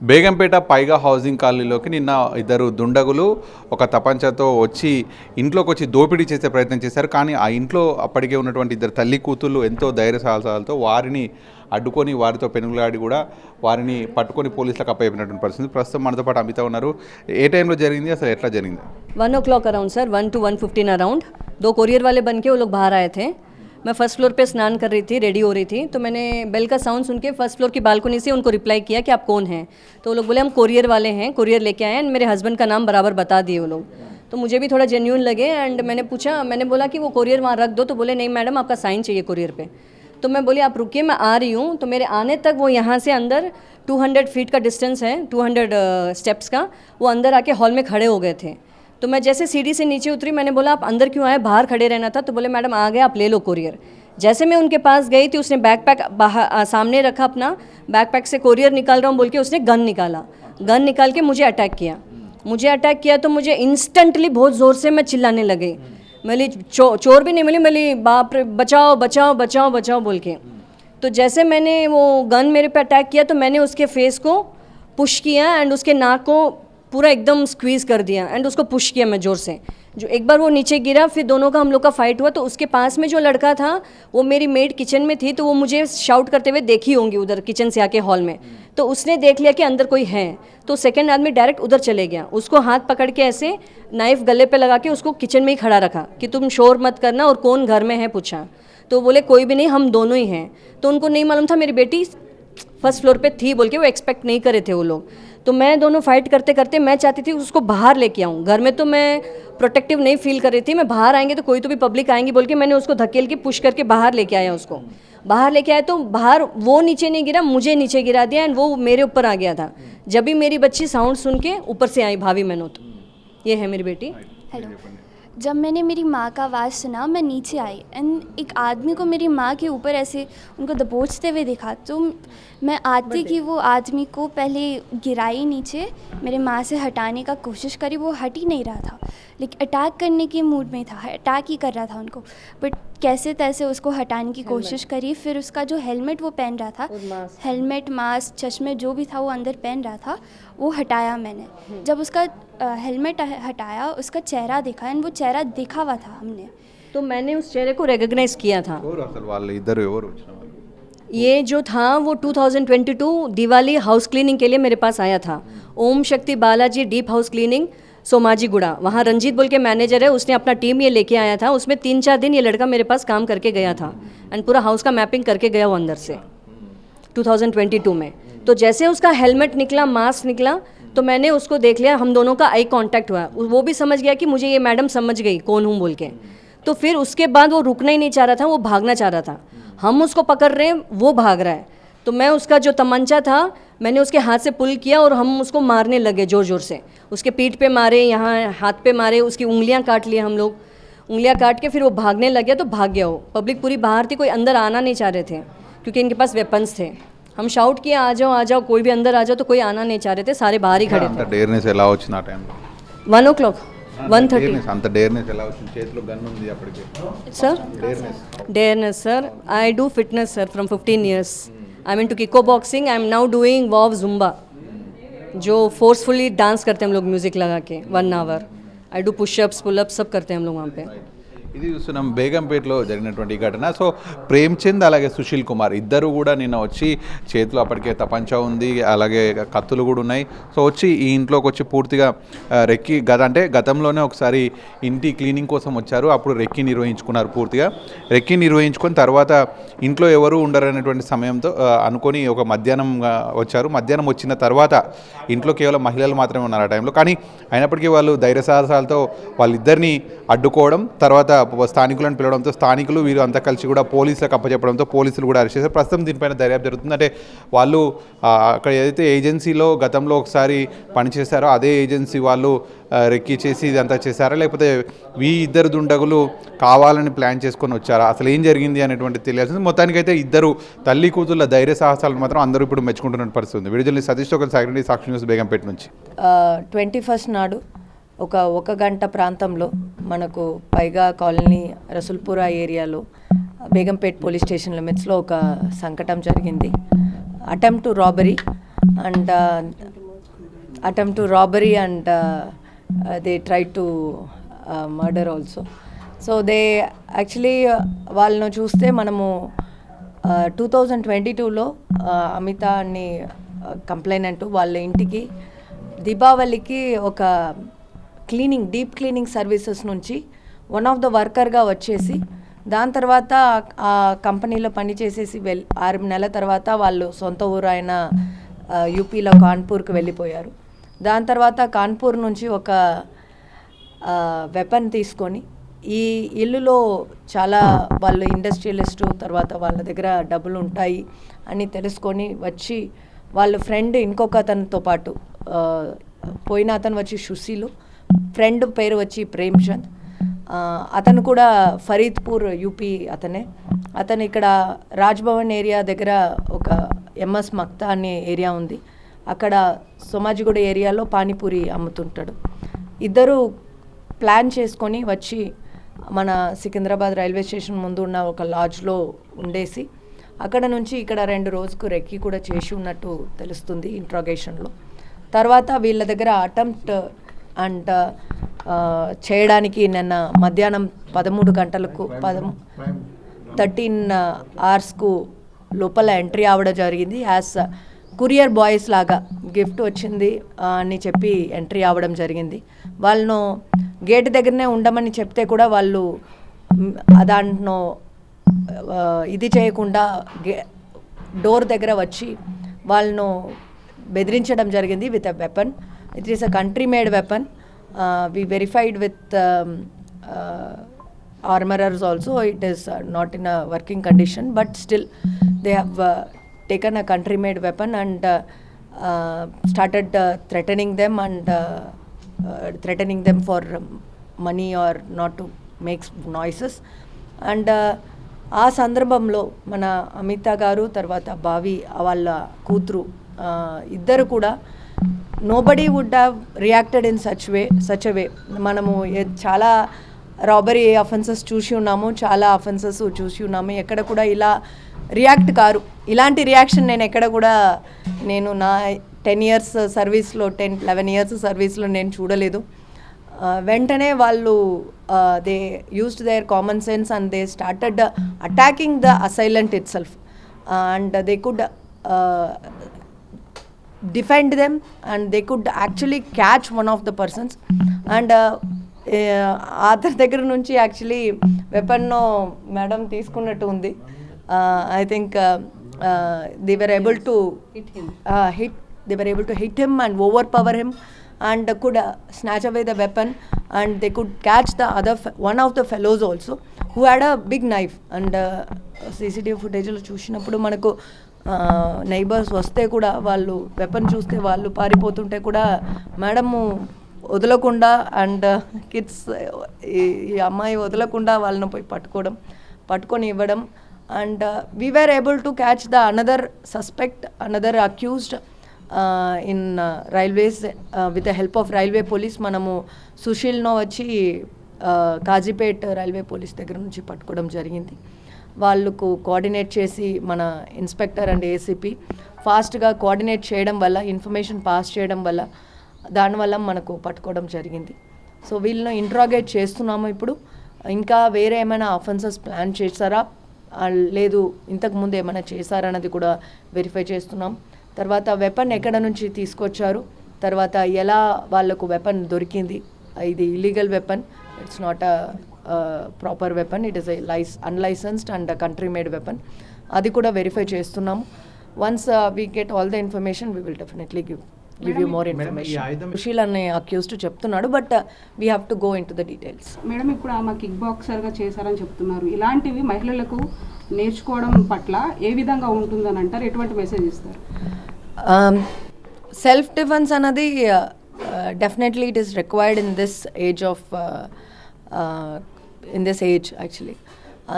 బేగంపేట పైగా హౌసింగ్ కాలనీలోకి నిన్న ఇద్దరు దుండగులు ఒక తపంచతో వచ్చి ఇంట్లోకి వచ్చి దోపిడీ చేసే ప్రయత్నం చేశారు. కానీ ఆ ఇంట్లో అప్పటికే ఉన్నటువంటి ఇద్దరు తల్లి కూతుళ్ళు ఎంతో ధైర్య సాహసాలతో వారిని అడ్డుకొని వారితో పెనుగులాడి కూడా వారిని పట్టుకొని పోలీసులకు అప్పయిపోయినటువంటి పరిస్థితి. ప్రస్తుతం మనతో పాటు అమిత ఉన్నారు. ఏ టైంలో జరిగింది, అసలు ఎట్లా జరిగింది? 1 o'clock around sir, 1 to 1:15 around दो कोरियर वाले बन के वो लोग बाहर आए थे. मैं फर्स्ट फ्लोर पे स्नान कर रही थी, रेडी हो रही थी, तो मैंने बेल का साउंड सुन के फर्स्ट फ्लोर की बालकनी से उनको रिप्लाई किया कि आप कौन हैं. तो वो लोग बोले हम कोरियर वाले हैं, कोरियर लेके आए हैं. मेरे हस्बैंड का नाम बराबर बता दिए वो लोग. तो मुझे भी थोड़ा जेन्यून लगे एंड मैंने बोला कि वो कोरियर वहाँ रख दो. तो बोले नहीं मैडम, आपका साइन चाहिए कोरियर पे. तो मैं बोली आप रुकिए, मैं आ रही हूँ. तो मेरे आने तक वो यहाँ से अंदर 200 फीट का डिस्टेंस है, 200 स्टेप्स का, वो अंदर आके हॉल में खड़े हो गए थे. तो मैं जैसे सीढ़ी से नीचे उतरी, मैंने बोला आप अंदर क्यों आए, बाहर खड़े रहना था. तो बोले मैडम आ गए, आप ले लो कोरियर. जैसे मैं उनके पास गई थी, उसने बैकपैक सामने रखा अपना, बैकपैक से कोरियर निकाल रहा हूँ बोल के उसने गन निकाला. गन निकाल के मुझे अटैक किया. तो मुझे इंस्टेंटली बहुत ज़ोर से मैं चिल्लाने लगी. मिली चोर भी नहीं मिली, मिली बाप रे बचाओ बचाओ बचाओ बचाओ बोल के. तो जैसे मैंने वो गन मेरे पे अटैक किया तो मैंने उसके फेस को पुश किया एंड उसके नाक को पूरा एकदम स्क्वीज़ कर दिया एंड उसको पुश किया मैं ज़ोर से. जो एक बार वो नीचे गिरा, फिर दोनों का हम लोग का फाइट हुआ. तो उसके पास में जो लड़का था वो मेरी मेड किचन में थी, तो वो मुझे शाउट करते हुए देखी होंगी उधर किचन से आके हॉल में. तो उसने देख लिया कि अंदर कोई है, तो सेकंड आदमी डायरेक्ट उधर चले गया. उसको हाथ पकड़ के ऐसे नाइफ गले पे लगा के उसको किचन में ही खड़ा रखा कि तुम शोर मत करना और कौन घर में है पूछा. तो बोले कोई भी नहीं, हम दोनों ही हैं. तो उनको नहीं मालूम था मेरी बेटी फर्स्ट फ्लोर पे थी बोल के, वो एक्सपेक्ट नहीं करे थे वो लोग. तो मैं दोनों फाइट करते करते मैं चाहती थी उसको बाहर लेके आऊँ. घर में तो मैं प्रोटेक्टिव नहीं फील कर रही थी. मैं बाहर आएंगे तो कोई तो भी पब्लिक आएंगी बोल के मैंने उसको धकेल के पुश करके बाहर लेके आया. उसको बाहर लेके आया तो बाहर वो नीचे नहीं गिरा, मुझे नीचे गिरा दिया एंड वो मेरे ऊपर आ गया था. जब भी मेरी बच्ची साउंड सुन के ऊपर से आई भाभी मेनोत, ये है मेरी बेटी. हेलो. जब मैंने मेरी माँ का आवाज़ सुना मैं नीचे आई एंड एक आदमी को मेरी माँ के ऊपर ऐसे उनको दबोचते हुए देखा. तो मैं आती कि वो आदमी को पहले गिराई नीचे, मेरे माँ से हटाने का कोशिश करी, वो हट ही नहीं रहा था, लेकिन अटैक करने के मूड में था, अटैक ही कर रहा था उनको. बट कैसे तैसे उसको हटाने की कोशिश करी. फिर उसका जो हेलमेट वो पहन रहा था, हेलमेट मास्क चश्मे जो भी था वो अंदर पहन रहा था, वो हटाया मैंने. जब उसका हेलमेट हटाया उसका चेहरा देखा एंड वो चेहरा देखा हुआ था हमने. तो मैंने उस चेहरे को रिकॉग्नाइज किया था. ये जो था वो 2022 दिवाली हाउस क्लीनिंग के लिए मेरे पास आया था. ओम शक्ति Balaji deep house cleaning Somajiguda, वहाँ रंजीत बोल के मैनेजर है, उसने अपना टीम ये लेके आया था. उसमें 3-4 दिन ये लड़का मेरे पास काम करके गया था एंड पूरा हाउस का मैपिंग करके गया वो अंदर से 2022 में. तो जैसे उसका हेलमेट निकला, मास्क निकला, तो मैंने उसको देख लिया, हम दोनों का आई कांटेक्ट हुआ. वो भी समझ गया कि मुझे ये मैडम समझ गई कौन हूँ बोल के. तो फिर उसके बाद वो रुकना ही नहीं चाह रहा था, वो भागना चाह रहा था. हम उसको पकड़ रहे हैं, वो भाग रहा है. तो मैं उसका जो तमंचा था मैंने उसके हाथ से पुल किया और हम उसको मारने लगे ज़ोर ज़ोर से. उसके पीठ पे मारे, यहाँ हाथ पे मारे, उसकी उंगलियाँ काट लिए हम लोग. उंगलियाँ काट के फिर वो भागने लग गया तो भाग गया वो. पब्लिक पूरी बाहर थी, कोई अंदर आना नहीं चाह रहे थे क्योंकि इनके पास वेपन्स थे. हम शाउट किए आ जाओ कोई भी अंदर आ जाओ, तो कोई आना नहीं चाह रहे थे, सारे बाहर ही खड़े थे. 1 o'clock 1:30 అంత డేర్నెస్ ఎలా వచ్చింది? చేతిలో గన్ ఉంది అప్పటికే. सर डेयरनेस sir, I do fitness sir from 15 years. I mean to kick boxing. I am now doing wow Zumba, जो फोर्सफुली डांस करते हैं हम लोग म्यूज़िक लगा के 1 hour. I do pushups pullups सब करते हैं हम लोग वहाँ पे. ఇది చూస్తున్నాం బేగంపేటలో జరిగినటువంటి ఘటన. సో ప్రేమ్చంద్ అలాగే సుశీల్ కుమార్ ఇద్దరు కూడా నిన్న వచ్చి చేతిలో అప్పటికే తపంచా ఉంది, అలాగే కత్తులు కూడా ఉన్నాయి. సో వచ్చి ఈ ఇంట్లోకి వచ్చి పూర్తిగా రెక్కి గతంలోనే ఒకసారి ఇంటి క్లీనింగ్ కోసం వచ్చారు. అప్పుడు రెక్కి నిర్వహించుకున్నారు. పూర్తిగా రెక్కి నిర్వహించుకొని తర్వాత ఇంట్లో ఎవరు ఉండరనేటువంటి సమయంతో అనుకొని ఒక మధ్యాహ్నం వచ్చారు. మధ్యాహ్నం వచ్చిన తర్వాత ఇంట్లో కేవలం మహిళలు మాత్రమే ఉన్నారు ఆ టైంలో. కానీ అయినప్పటికీ వాళ్ళు ధైర్య సాహసాలతో వాళ్ళిద్దరిని అడ్డుకోవడం, తర్వాత స్థానికులను పిలవడంతో స్థానికులు వీరు అంతా కలిసి కూడా పోలీసులకు అప్పచెప్పడంతో పోలీసులు కూడా అరెస్ట్ చేశారు. ప్రస్తుతం దీనిపైన దర్యాప్తు జరుగుతుంది. అంటే వాళ్ళు అక్కడ ఏదైతే ఏజెన్సీలో గతంలో ఒకసారి పనిచేశారో అదే ఏజెన్సీ వాళ్ళు రెక్కి చేసి ఇదంతా చేశారా, లేకపోతే ఇద్దరు దుండగులు కావాలని ప్లాన్ చేసుకొని వచ్చారా, అసలు ఏం జరిగింది అనేటువంటి తెలియాల్సింది. మొత్తానికైతే ఇద్దరు తల్లి కూతుళ్ళ ధైర్య సాహసాలను మాత్రం అందరూ ఇప్పుడు మెచ్చుకుంటున్న పరిస్థితి ఉంది. వీడియో సతీష్ ఒకరు సాక్షి న్యూస్ బేగంపేట నుంచి 21st నాడు ఒక గంట ప్రాంతంలో మనకు పైగా కాలనీ రసూల్పురా ఏరియాలో బేగంపేట్ పోలీస్ స్టేషన్ లిమిట్స్లో ఒక సంకటం జరిగింది. Attempt to robbery and attempt to robbery, and they tried to murder also. So they actually వాళ్ళను చూస్తే మనము 2022లో అమిత అని కంప్లైనెంట్ వాళ్ళ ఇంటికి దీపావళికి ఒక డీప్ క్లీనింగ్ సర్వీసెస్ నుంచి వన్ ఆఫ్ ద వర్కర్గా వచ్చేసి, దాని తర్వాత ఆ కంపెనీలో పనిచేసేసి 6 నెలల తర్వాత వాళ్ళు సొంత ఊరు అయిన యూపీలో కాన్పూర్కి వెళ్ళిపోయారు. దాని తర్వాత కాన్పూర్ నుంచి ఒక వెపన్ తీసుకొని ఈ ఇల్లులో చాలా వాళ్ళు ఇండస్ట్రియలిస్టు, తర్వాత వాళ్ళ దగ్గర డబ్బులు ఉంటాయి అని తెలుసుకొని వచ్చి వాళ్ళ ఫ్రెండ్ ఇంకొక అతనితో పాటు, పోయిన అతను వచ్చి సుశీలు, ఫ్రెండ్ పేరు వచ్చి ప్రేమ్చంద్, అతను కూడా ఫరీద్పూర్ యూపీ అతను ఇక్కడ రాజ్భవన్ ఏరియా దగ్గర ఒక ఎంఎస్ మక్తా అనే ఏరియా ఉంది, అక్కడ సోమాజిగూడ ఏరియాలో పానీపూరి అమ్ముతుంటాడు. ఇద్దరు ప్లాన్ చేసుకొని వచ్చి మన సికింద్రాబాద్ రైల్వే స్టేషన్ ముందు ఉన్న ఒక లాడ్జ్లో ఉండేసి అక్కడ నుంచి ఇక్కడ 2 రోజుకు రెక్కి కూడా చేసి ఉన్నట్టు తెలుస్తుంది ఇంట్రాగేషన్లో. తర్వాత వీళ్ళ దగ్గర అటెంప్ట్ అండ్ చేయడానికి నిన్న మధ్యాహ్నం 13 గంటలకు 13 అవర్స్కు లోపల ఎంట్రీ అవ్వడం జరిగింది. యాజ్ కురియర్ బాయ్స్ లాగా గిఫ్ట్ వచ్చింది అని చెప్పి ఎంట్రీ అవ్వడం జరిగింది. వాళ్ళను గేట్ దగ్గరనే ఉండమని చెప్తే కూడా వాళ్ళు దాంట్లో ఇది చేయకుండా డోర్ దగ్గర వచ్చి వాళ్ళను బెదిరించడం జరిగింది with a weapon. It is a country made weapon. We verified with armorers also. It is not in a working condition, but still they have taken a country made weapon and started threatening them and threatening them for money or not to make noises. And ఆ సందర్భంలో మన అమిత గారు తర్వాత భావి వాళ్ళ కూతురు ఇద్దరు కూడా nobody would have reacted in such way. మనము చాలా రాబరీ అఫెన్సెస్ చూసి ఉన్నాము, చాలా అఫెన్సెస్ చూసి ఉన్నాము, ఎక్కడ కూడా ఇలా రియాక్ట్ కారు. ఇలాంటి రియాక్షన్ నేను ఎక్కడ కూడా నా 10 years సర్వీస్లో 10-11 years సర్వీస్లో నేను చూడలేదు. వెంటనే వాళ్ళు they used their common sense and they started attacking the assailant itself and they could defend them and they could actually catch one of the persons. And అతని దగ్గర నుంచి యాక్చువల్లీ వెపన్ మేడం తీసుకున్నట్టు ఉంది. I think they were able to hit him and overpower him and could snatch away the weapon, and they could catch the one of the fellows also who had a big knife. And CCTV footage lo చూసినప్పుడు మనకు neighbours వస్తే కూడా వాళ్ళు weapon చూస్తే వాళ్ళు పారిపోతుంటే కూడా madam వదలకుండా and kids ఈ అమ్మాయి వదలకుండా వాళ్ళని పోయి పట్టుకొని ఇవ్వడం. And we were able to catch the another suspect, another accused in railways with the help of railway police. మనము సుశీల్ను వచ్చి కాజీపేట్ రైల్వే పోలీస్ దగ్గర నుంచి పట్టుకోవడం జరిగింది. వాళ్ళకు కోఆర్డినేట్ చేసి మన ఇన్స్పెక్టర్ అండ్ ఏసీపీ ఫాస్ట్గా కోఆర్డినేట్ చేయడం వల్ల, ఇన్ఫర్మేషన్ పాస్ చేయడం వల్ల, దానివల్ల మనకు పట్టుకోవడం జరిగింది. సో వీళ్ళని ఇంట్రాగేట్ చేస్తున్నాము ఇప్పుడు. ఇంకా వేరే ఏమైనా అఫెన్సెస్ ప్లాన్ చేస్తారా లేదు ఇంతకుముందు ఏమైనా చేశారన్నది కూడా వెరిఫై చేస్తున్నాం. తర్వాత వెపన్ ఎక్కడ నుంచి తీసుకొచ్చారు, తర్వాత ఎలా వాళ్ళకు వెపన్ దొరికింది, ఇది illegal weapon, it's not a proper weapon, it is unlicensed and country made weapon, అది కూడా వెరిఫై చేస్తున్నాము. Once we get all the information we will definitely give you more information. Sushil అనే అక్యూజ్డ్ చెప్తున్నాడు, but we have to go in to the details. Madam, ఇప్పుడు ఆమె kick బాక్సర్గా చేశారని చెప్తున్నారు. ఇలాంటివి మహిళలకు నేర్చుకోవడం పట్ల ఏ విధంగా ఉంటుందని అంటారు? ఎటువంటి మెసేజ్ ఇస్తారు? సెల్ఫ్ డిఫెన్స్ అన్నది definitely it is required in this age actually.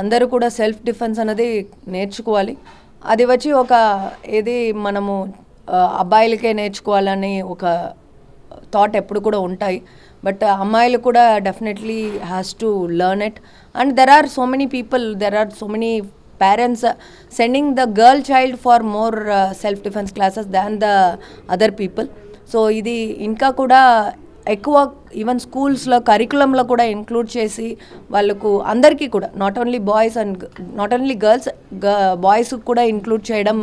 అందరూ కూడా సెల్ఫ్ డిఫెన్స్ అనేది నేర్చుకోవాలి. అది వచ్చి ఒక ఏది మనము అబ్బాయిలకే నేర్చుకోవాలని ఒక థాట్ ఎప్పుడు కూడా ఉంటాయి, బట్ అమ్మాయిలు కూడా definitely has to learn it. And there are so many people, there are so many parents sending the girl child for more self defence classes than the other people. So ఇది ఇంకా కూడా ఎక్కువ even స్కూల్స్లో కరికులంలో కూడా include చేసి వాళ్ళకు అందరికీ కూడా not only boys and not only girls boys కూడా ఇంక్లూడ్ చేయడం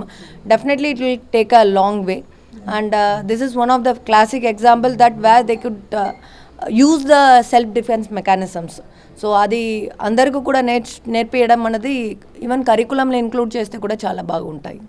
definitely it will take a long way. And this is one of the classic example that where they could use the self defence mechanisms. So అది అందరికీ కూడా నేర్పియడం అనేది even కరికులంలో include చేస్తే కూడా చాలా బాగుంటాయి.